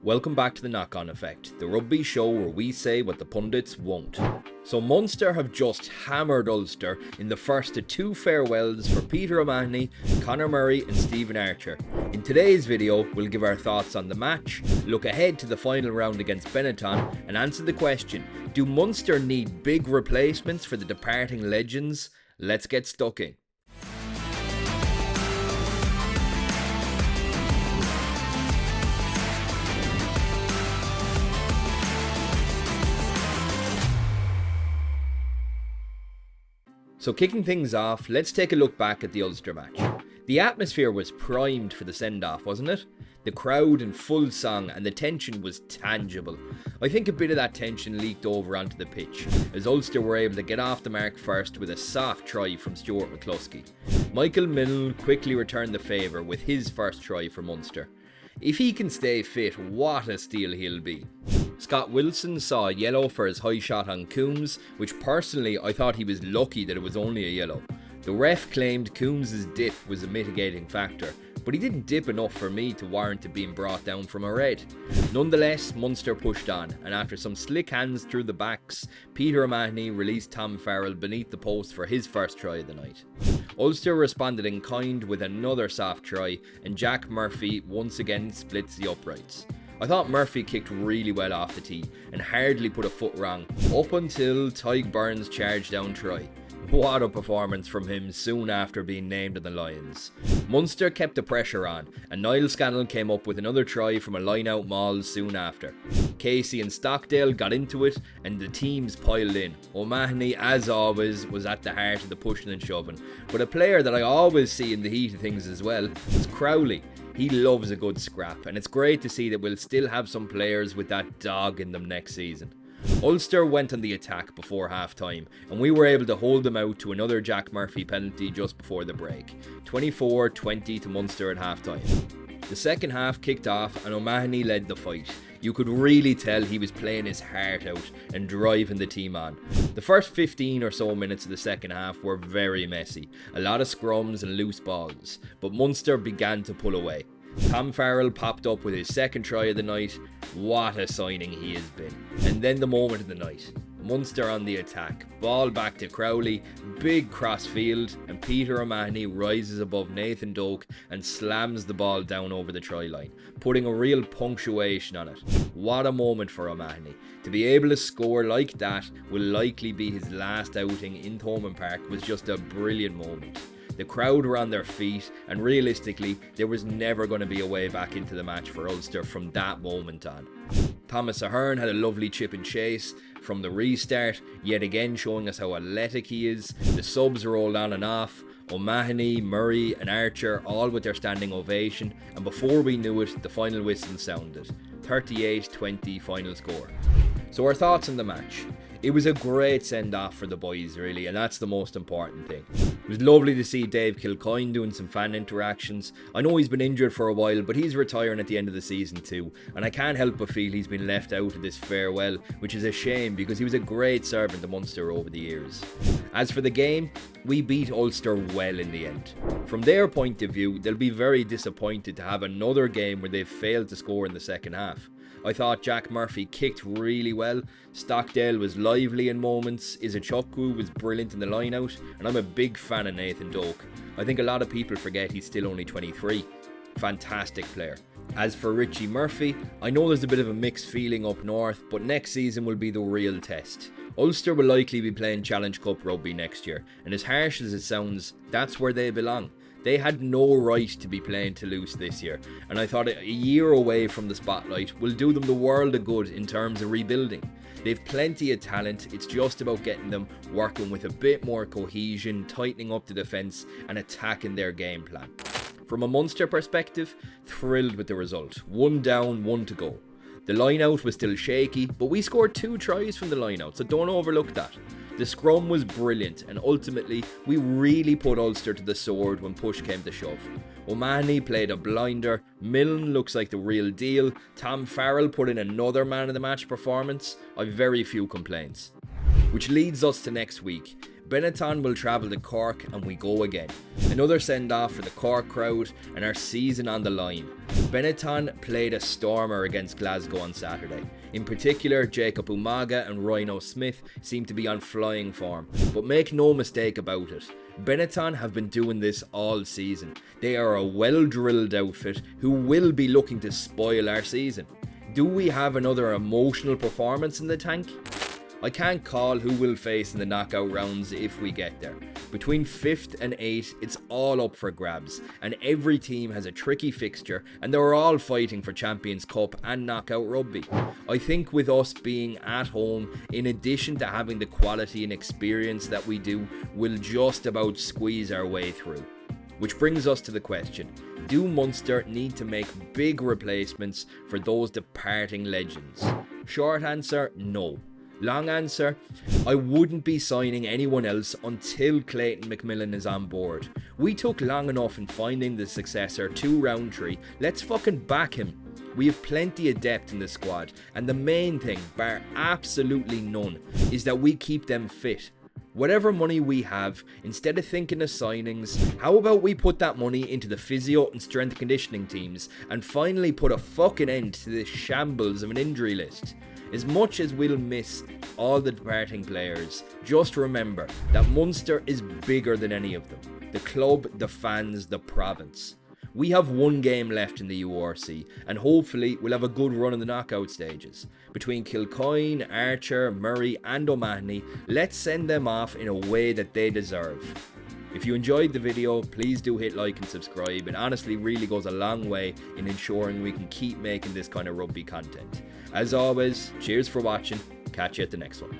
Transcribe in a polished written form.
Welcome back to the Knock-On Effect, the rugby show where we say what the pundits won't. So Munster have just hammered Ulster in the first of two farewells for Peter O'Mahony, Conor Murray and Stephen Archer. In today's video, we'll give our thoughts on the match, look ahead to the final round against Benetton and answer the question, do Munster need big replacements for the departing legends? Let's get stuck in. So kicking things off, let's take a look back at the Ulster match. The atmosphere was primed for the send-off, wasn't it? The crowd in full song and the tension was tangible. I think a bit of that tension leaked over onto the pitch, as Ulster were able to get off the mark first with a soft try from Stuart McCluskey. Milne quickly returned the favour with his first try for Munster. If he can stay fit, what a steal he'll be. Scott Wilson saw a yellow for his high shot on Coombs, which personally I thought he was lucky that it was only a yellow. The ref claimed Coombs' dip was a mitigating factor, but he didn't dip enough for me to warrant it being brought down from a red. Nonetheless, Munster pushed on, and after some slick hands through the backs, Peter O'Mahony released Tom Farrell beneath the post for his first try of the night. Ulster responded in kind with another soft try, and Jack Murphy once again splits the uprights. I thought Murphy kicked really well off the tee and hardly put a foot wrong up until Tyke Burns charged down try. What a performance from him soon after being named in the Lions. Munster kept the pressure on and Niall Scannell came up with another try from a line-out maul soon after. Casey and Stockdale got into it and the teams piled in. O'Mahony, as always, was at the heart of the pushing and shoving, but a player that I always see in the heat of things as well is Crowley. He loves a good scrap, and it's great to see that we'll still have some players with that dog in them next season. Ulster went on the attack before half-time, and we were able to hold them out to another Jack Murphy penalty just before the break. 24-20 to Munster at half-time. The second half kicked off and O'Mahony led the fight. You could really tell he was playing his heart out and driving the team on. The first 15 or so minutes of the second half were very messy. A lot of scrums and loose balls, but Munster began to pull away. Tom Farrell popped up with his second try of the night. What a signing he has been. And then the moment of the night. Munster on the attack, ball back to Crowley, big cross field, and Peter O'Mahony rises above Nath Doak and slams the ball down over the try line, putting a real punctuation on it. What a moment for O'Mahony. To be able to score like that will likely be his last outing in Thomond Park was just a brilliant moment. The crowd were on their feet, and realistically, there was never going to be a way back into the match for Ulster from that moment on. Thomas Ahern had a lovely chip and chase from the restart, yet again showing us how athletic he is. The subs rolled on and off. O'Mahony, Murray and Archer all with their standing ovation, and before we knew it, the final whistle sounded. 38-20 final score. So our thoughts on the match. It was a great send-off for the boys really, and that's the most important thing. It was lovely to see Dave Kilcoyne doing some fan interactions. I know he's been injured for a while, but he's retiring at the end of the season too, and I can't help but feel he's been left out of this farewell, which is a shame because he was a great servant to Munster over the years. As for the game, we beat Ulster well in the end. From their point of view, they'll be very disappointed to have another game where they've failed to score in the second half. I thought Jack Murphy kicked really well, Stockdale was lively in moments, Izuchwu was brilliant in the line-out, and I'm a big fan of Nath Doak. I think a lot of people forget he's still only 23. Fantastic player. As for Richie Murphy, I know there's a bit of a mixed feeling up north, but next season will be the real test. Ulster will likely be playing Challenge Cup rugby next year, and as harsh as it sounds, that's where they belong. They had no right to be playing Toulouse this year, and I thought a year away from the spotlight will do them the world of good in terms of rebuilding. They've plenty of talent, it's just about getting them working with a bit more cohesion, tightening up the defence and attacking their game plan. From a Munster perspective, thrilled with the result. 1 down, 1 to go. The line-out was still shaky, but we scored 2 tries from the line-out, so don't overlook that. The scrum was brilliant, and ultimately, we really put Ulster to the sword when push came to shove. O'Mahony played a blinder, Milne looks like the real deal, Tom Farrell put in another man of the match performance. I've very few complaints. Which leads us to next week. Benetton will travel to Cork and we go again. Another send-off for the Cork crowd and our season on the line. Benetton played a stormer against Glasgow on Saturday. In particular, Jacob Umaga and Rhino Smith seem to be on flying form. But make no mistake about it, Benetton have been doing this all season. They are a well-drilled outfit who will be looking to spoil our season. Do we have another emotional performance in the tank? I can't call who we'll face in the knockout rounds if we get there. Between 5th and 8th, it's all up for grabs, and every team has a tricky fixture, and they're all fighting for Champions Cup and knockout rugby. I think with us being at home, in addition to having the quality and experience that we do, we'll just about squeeze our way through. Which brings us to the question, do Munster need to make big replacements for those departing legends? Short answer, no. Long answer, I wouldn't be signing anyone else until Clayton McMillan is on board. We took long enough in finding the successor to Roundtree, let's fucking back him. We have plenty of depth in the squad, and the main thing, bar absolutely none, is that we keep them fit. Whatever money we have, instead of thinking of signings, how about we put that money into the physio and strength conditioning teams and finally put a fucking end to this shambles of an injury list? As much as we'll miss all the departing players, just remember that Munster is bigger than any of them. The club, the fans, the province. We have one game left in the URC, and hopefully we'll have a good run in the knockout stages. Between Kilcoyne, Archer, Murray and O'Mahony, let's send them off in a way that they deserve. If you enjoyed the video, please do hit like and subscribe. It honestly really goes a long way in ensuring we can keep making this kind of rugby content. As always, cheers for watching. Catch you at the next one.